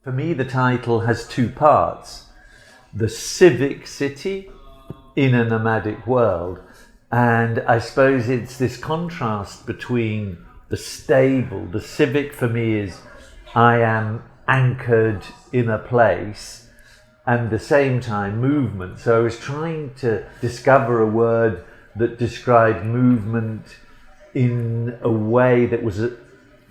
For me, the title has two parts. The Civic City in a Nomadic World. And I suppose it's this contrast between the stable. The civic for me is I am anchored in a place, and at the same time movement. So I was trying to discover a word that described movement in a way that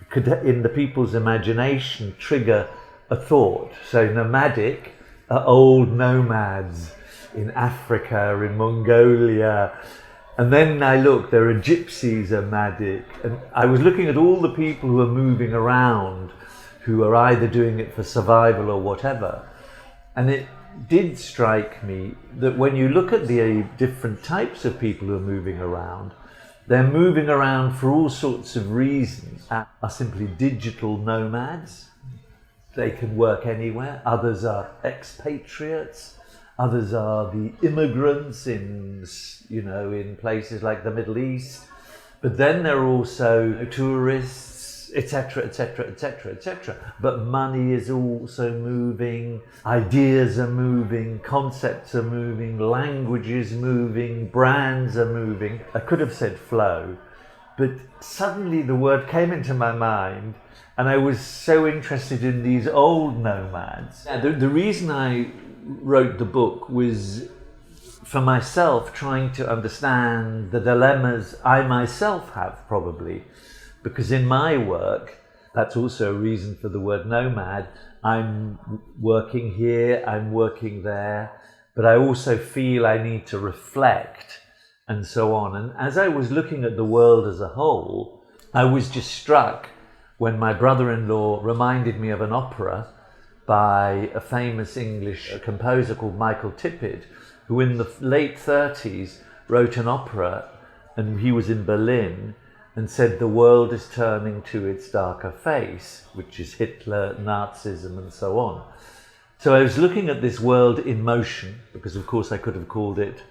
could, in the people's imagination, trigger a thought. So nomadic are old nomads in Africa, in Mongolia. And then I looked, there are gypsies are nomadic. And I was looking at all the people who are moving around, who are either doing it for survival or whatever. And it did strike me that when you look at the different types of people who are moving around, they're moving around for all sorts of reasons. Are simply digital nomads. They can work anywhere. Others are expatriates. Others are the immigrants in places like the Middle East. But then there are also tourists, etc., etc., etc., etc. But money is also moving, ideas are moving, concepts are moving, language is moving, brands are moving. I could have said flow, but suddenly the word came into my mind, and I was so interested in these old nomads. The reason I wrote the book was for myself trying to understand the dilemmas I myself have, probably, because in my work, that's also a reason for the word nomad. I'm working here, I'm working there, but I also feel I need to reflect and so on. And as I was looking at the world as a whole, I was just struck when my brother-in-law reminded me of an opera by a famous English composer called Michael Tippett, who in the late 30s wrote an opera, and he was in Berlin, and said the world is turning to its darker face, which is Hitler, Nazism, and so on. So I was looking at this world in motion, because of course I could have called it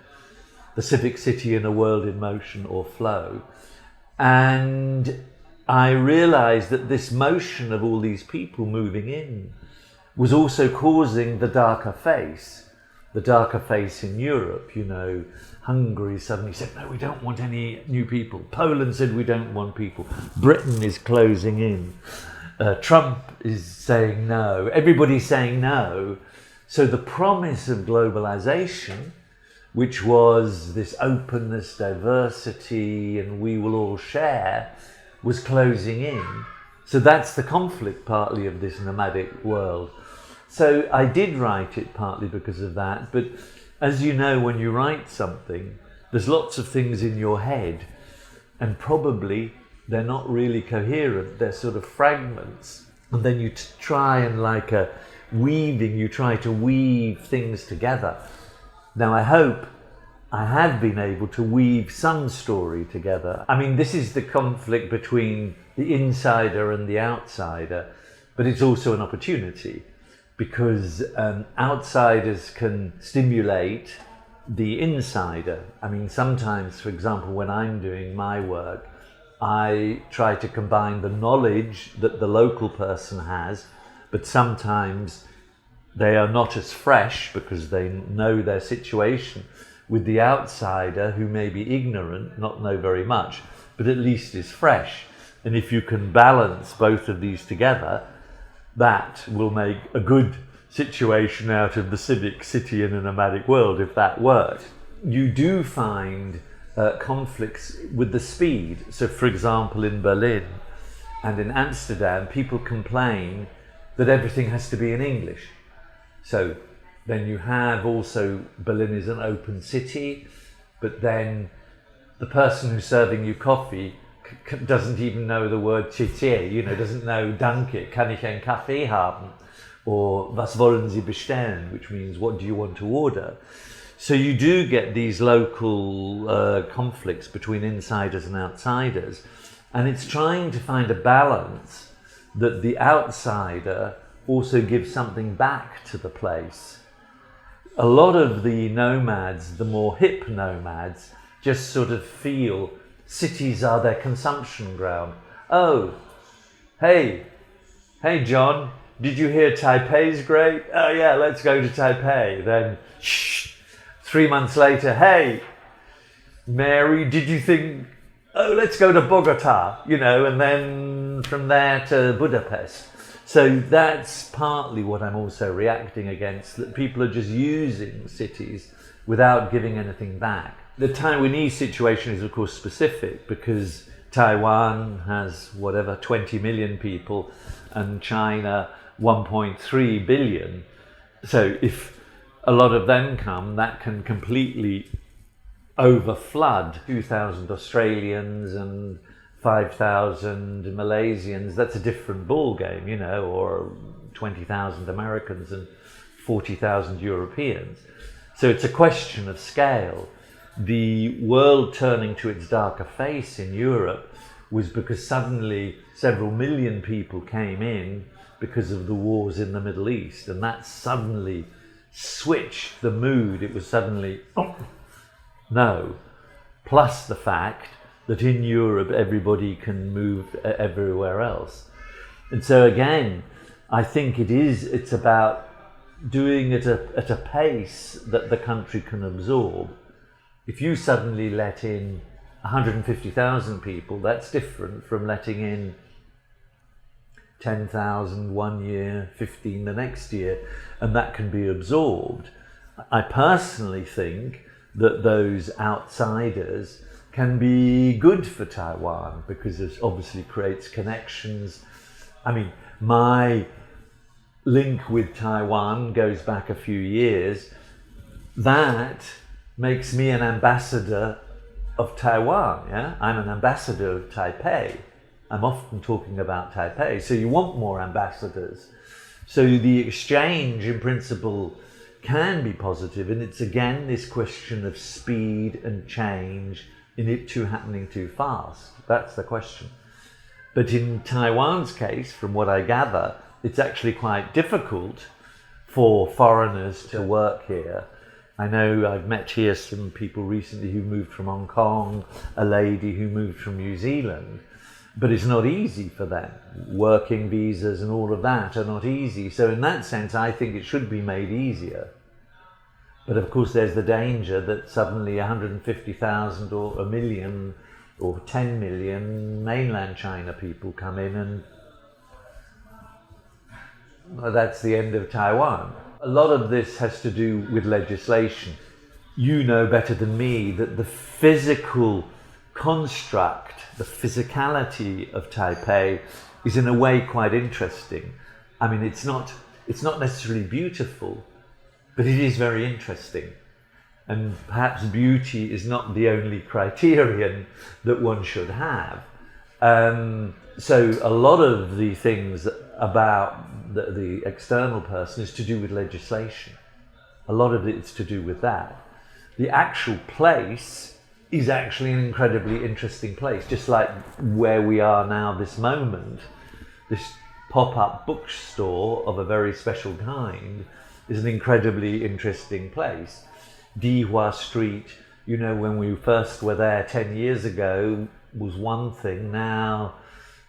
the Civic City in a World in Motion or Flow. And I realized that this motion of all these people moving in was also causing the darker face in Europe. Hungary suddenly said, no, we don't want any new people. Poland said, we don't want people. Britain is closing in. Trump is saying no. Everybody's saying no. So the promise of globalization, which was this openness, diversity, and we will all share, was closing in. So that's the conflict partly of this nomadic world. So I did write it partly because of that, but as you know, when you write something, there's lots of things in your head, and probably they're not really coherent, they're sort of fragments. And then you try and you try to weave things together. Now I hope I have been able to weave some story together. I mean, this is the conflict between the insider and the outsider, but it's also an opportunity, because outsiders can stimulate the insider. I mean, sometimes, for example, when I'm doing my work, I try to combine the knowledge that the local person has, but sometimes they are not as fresh because they know their situation, with the outsider who may be ignorant, not know very much, but at least is fresh. And if you can balance both of these together, that will make a good situation out of the civic city in a nomadic world, if that works. You do find conflicts with the speed. So, for example, in Berlin and in Amsterdam, people complain that everything has to be in English. So then you have also, Berlin is an open city, but then the person who's serving you coffee doesn't even know the word Tschüss, doesn't know Danke, kann ich einen Kaffee haben? Or was wollen Sie bestellen, which means what do you want to order? So you do get these local conflicts between insiders and outsiders, and it's trying to find a balance that the outsider also gives something back to the place. A lot of the nomads, the more hip nomads, just sort of feel cities are their consumption ground. Oh, hey John, did you hear Taipei's great? Oh yeah, let's go to Taipei. Then, 3 months later, hey, Mary, did you think, oh, let's go to Bogota, and then from there to Budapest. So that's partly what I'm also reacting against, that people are just using cities without giving anything back. The Taiwanese situation is of course specific because Taiwan has 20 million people and China 1.3 billion. So if a lot of them come, that can completely overflood 2,000 Australians and 5,000 Malaysians. That's a different ball game, or 20,000 Americans and 40,000 Europeans. So it's a question of scale. The world turning to its darker face in Europe was because suddenly several million people came in because of the wars in the Middle East, and that suddenly switched the mood. It was suddenly, no. Plus the fact that in Europe everybody can move everywhere else. And so again, I think it's about doing it at a pace that the country can absorb. If you suddenly let in 150,000 people, that's different from letting in 10,000 one year, 15 the next year, and that can be absorbed. I personally think that those outsiders can be good for Taiwan because it obviously creates connections. I mean, my link with Taiwan goes back a few years. That makes me an ambassador of Taiwan, yeah? I'm an ambassador of Taipei. I'm often talking about Taipei, so you want more ambassadors. So the exchange in principle can be positive, and it's again this question of speed and change in it too happening too fast. That's the question. But in Taiwan's case, from what I gather, it's actually quite difficult for foreigners to work here. I know I've met here some people recently who moved from Hong Kong, a lady who moved from New Zealand, but it's not easy for them. Working visas and all of that are not easy. So in that sense, I think it should be made easier. But of course, there's the danger that suddenly 150,000 or a million or 10 million mainland China people come in, and well, that's the end of Taiwan. A lot of this has to do with legislation. You know better than me that the physical construct, the physicality of Taipei is in a way quite interesting. I mean, it's not necessarily beautiful, but it is very interesting. And perhaps beauty is not the only criterion that one should have. So a lot of the things about the external person is to do with legislation. A lot of it's to do with that. The actual place is actually an incredibly interesting place, just like where we are now this moment. This pop-up bookstore of a very special kind is an incredibly interesting place. Dihua Street, when we first were there 10 years ago, was one thing. Now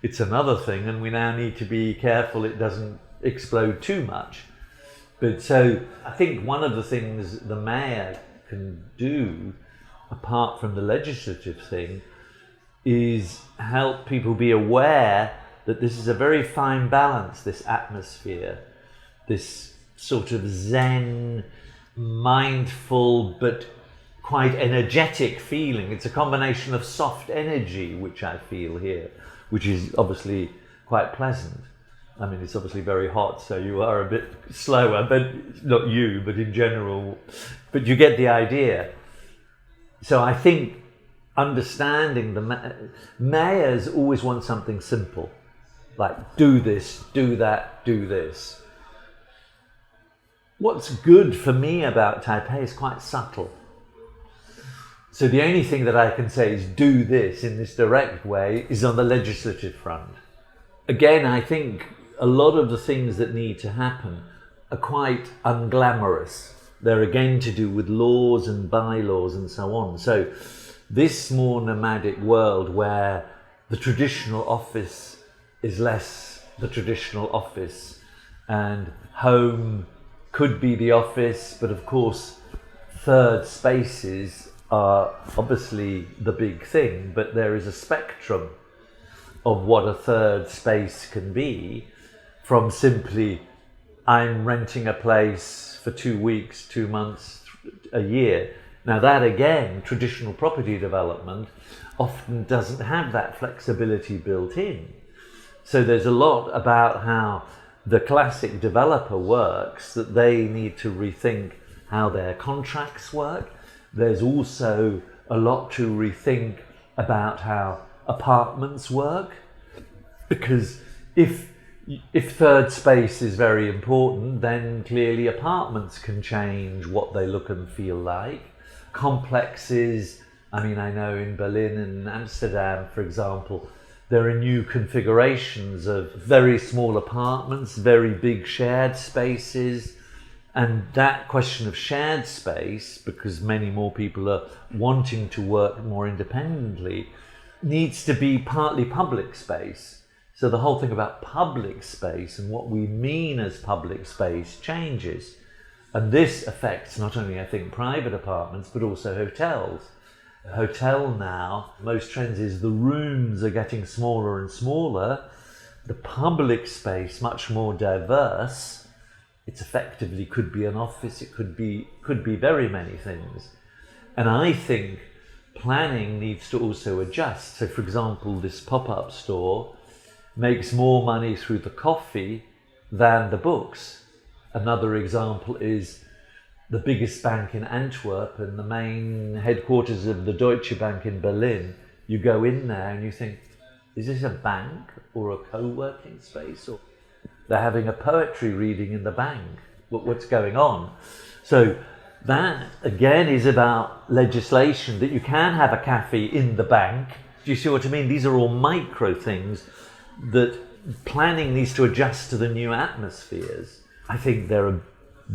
it's another thing, and we now need to be careful it doesn't explode too much. But so I think one of the things the mayor can do, apart from the legislative thing, is help people be aware that this is a very fine balance, this atmosphere, this sort of zen, mindful but quite energetic feeling. It's a combination of soft energy which I feel here, which is obviously quite pleasant. I mean, it's obviously very hot, so you are a bit slower, but not you, but in general, but you get the idea. So I think understanding the mayors always want something simple, like do this, do that, do this. What's good for me about Taipei is quite subtle. So the only thing that I can say is do this in this direct way is on the legislative front. Again, I think a lot of the things that need to happen are quite unglamorous. They're again to do with laws and bylaws and so on. So this more nomadic world where the traditional office is less the traditional office, and home could be the office, but of course third spaces are obviously the big thing, but there is a spectrum of what a third space can be, from simply I'm renting a place for 2 weeks, 2 months, a year. Now that again, traditional property development often doesn't have that flexibility built in. So there's a lot about how the classic developer works that they need to rethink how their contracts work. There's also a lot to rethink about how apartments work, because if third space is very important, then clearly apartments can change what they look and feel like. Complexes, I mean, I know in Berlin and Amsterdam, for example, there are new configurations of very small apartments, very big shared spaces. And that question of shared space, because many more people are wanting to work more independently, needs to be partly public space. So the whole thing about public space and what we mean as public space changes. And this affects not only, I think, private apartments, but also hotels. A hotel now, most trends is the rooms are getting smaller and smaller, the public space much more diverse. It effectively could be an office, it could be very many things. And I think planning needs to also adjust. So for example, this pop-up store makes more money through the coffee than the books. Another example is the biggest bank in Antwerp and the main headquarters of the Deutsche Bank in Berlin. You go in there and you think, is this a bank or a co-working space? Or they're having a poetry reading in the bank. What's going on? So that again is about legislation, that you can have a cafe in the bank. Do you see what I mean? These are all micro things that planning needs to adjust to the new atmospheres. I think there are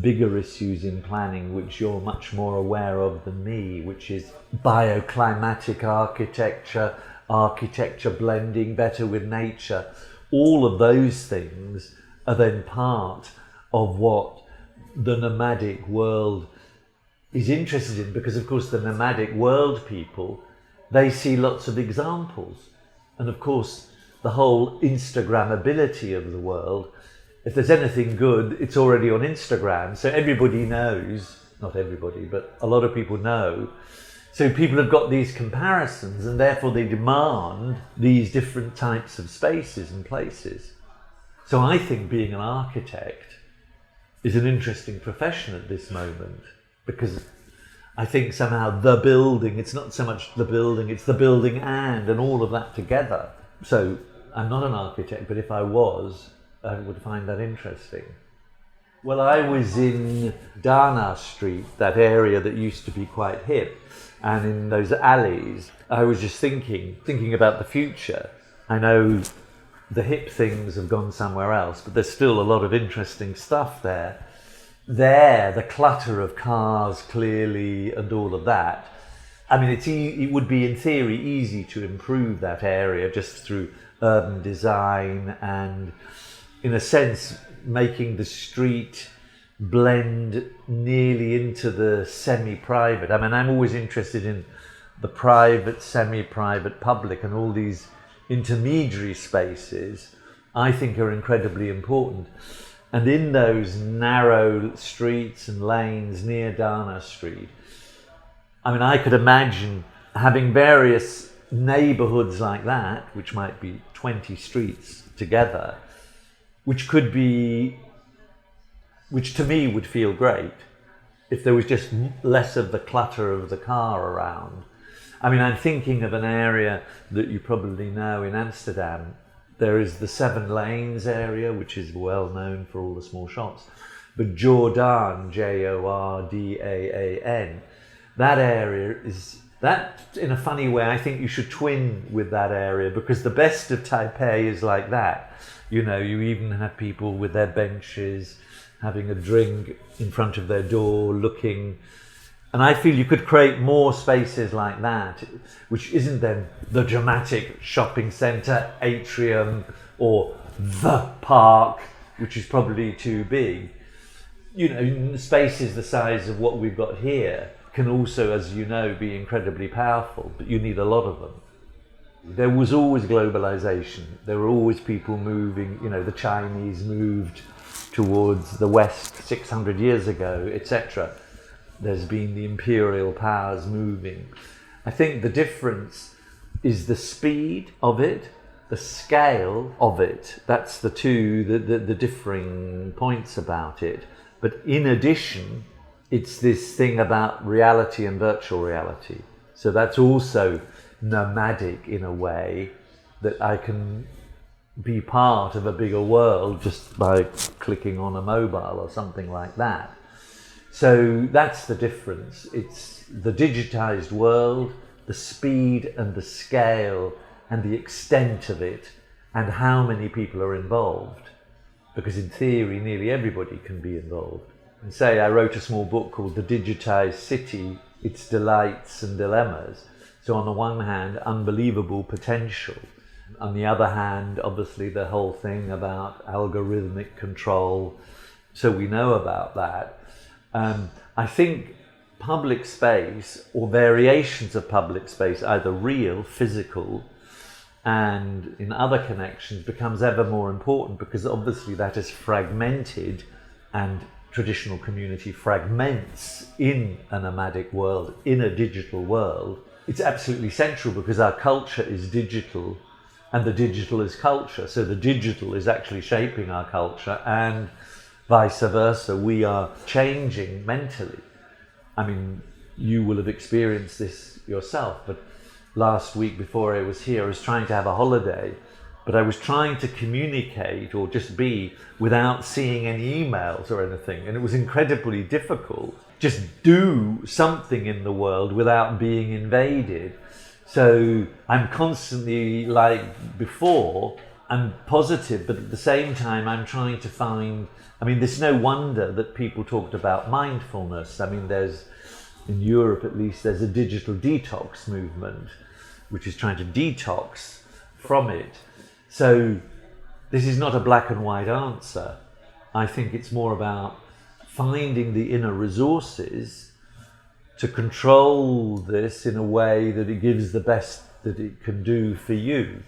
bigger issues in planning which you're much more aware of than me, which is bioclimatic architecture, architecture blending better with nature. All of those things are then part of what the nomadic world is interested in, because of course the nomadic world people, they see lots of examples. And of course the whole Instagrammability of the world, if there's anything good, it's already on Instagram. So everybody knows, not everybody, but a lot of people know. So people have got these comparisons and therefore they demand these different types of spaces and places. So I think being an architect is an interesting profession at this moment, because I think somehow the building, it's not so much the building, it's the building and all of that together. So I'm not an architect, but if I was, I would find that interesting. Well, I was in Dana Street, that area that used to be quite hip, and in those alleys, I was just thinking about the future. I know the hip things have gone somewhere else, but there's still a lot of interesting stuff there. There, the clutter of cars clearly and all of that. I mean, it would be in theory easy to improve that area just through urban design and, in a sense, making the street blend nearly into the semi-private. I mean, I'm always interested in the private, semi-private, public, and all these intermediary spaces I think are incredibly important. And in those narrow streets and lanes near Dana Street, I mean, I could imagine having various neighborhoods like that, which might be 20 streets together, which to me would feel great if there was just less of the clutter of the car around. I mean, I'm thinking of an area that you probably know in Amsterdam. There is the 7 Lanes area, which is well known for all the small shops. But Jordaan, Jordaan, that area is, that in a funny way, I think you should twin with that area, because the best of Taipei is like that. You know, you even have people with their benches, having a drink in front of their door, looking. And I feel you could create more spaces like that, which isn't then the dramatic shopping centre, atrium, or the park, which is probably too big. You know, spaces the size of what we've got here can also, as you know, be incredibly powerful, but you need a lot of them. There was always globalization. There were always people moving. You know, the Chinese moved towards the West 600 years ago, etc. There's been the imperial powers moving. I think the difference is the speed of it, the scale of it. That's the differing points about it. But in addition, it's this thing about reality and virtual reality. So that's also nomadic in a way, that I can be part of a bigger world just by clicking on a mobile or something like that. So that's the difference. It's the digitized world, the speed and the scale and the extent of it, and how many people are involved. Because in theory, nearly everybody can be involved. And say I wrote a small book called The Digitized City, Its Delights and Dilemmas. So on the one hand, unbelievable potential. On the other hand, obviously the whole thing about algorithmic control. So we know about that. I think public space, or variations of public space, either real, physical, and in other connections, becomes ever more important, because obviously that is fragmented, and traditional community fragments in a nomadic world, in a digital world. It's absolutely central, because our culture is digital and the digital is culture. So the digital is actually shaping our culture, and vice versa. We are changing mentally. I mean, you will have experienced this yourself, but last week before I was here, I was trying to have a holiday, but I was trying to communicate or just be without seeing any emails or anything. And it was incredibly difficult. Just do something in the world without being invaded. So I'm constantly, like before, I'm positive, but at the same time, I'm trying to find, I mean, there's no wonder that people talked about mindfulness. I mean, there's, in Europe at least, there's a digital detox movement, which is trying to detox from it. So this is not a black and white answer. I think it's more about finding the inner resources to control this in a way that it gives the best that it can do for you.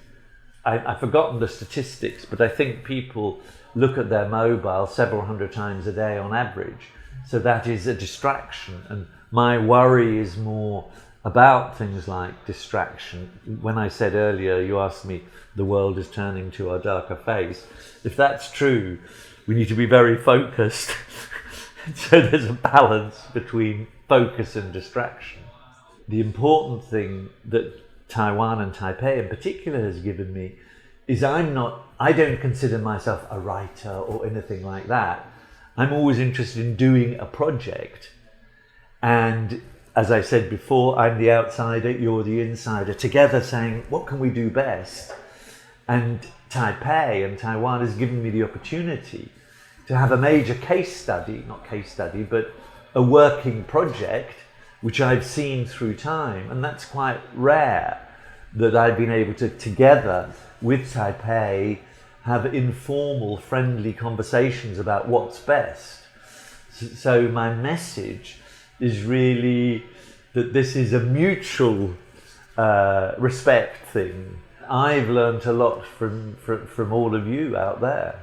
I've forgotten the statistics, but I think people look at their mobile several hundred times a day on average. So that is a distraction. And my worry is more about things like distraction. When I said earlier, you asked me, the world is turning to our darker face. If that's true, we need to be very focused. So there's a balance between focus and distraction. The important thing that Taiwan and Taipei in particular has given me is I don't consider myself a writer or anything like that. I'm always interested in doing a project. And as I said before, I'm the outsider, you're the insider, together saying, what can we do best? And Taipei and Taiwan has given me the opportunity to have a major but a working project, which I've seen through time. And that's quite rare, that I've been able to, together with Taipei, have informal, friendly conversations about what's best. So my message is really that this is a mutual respect thing. I've learned a lot from all of you out there.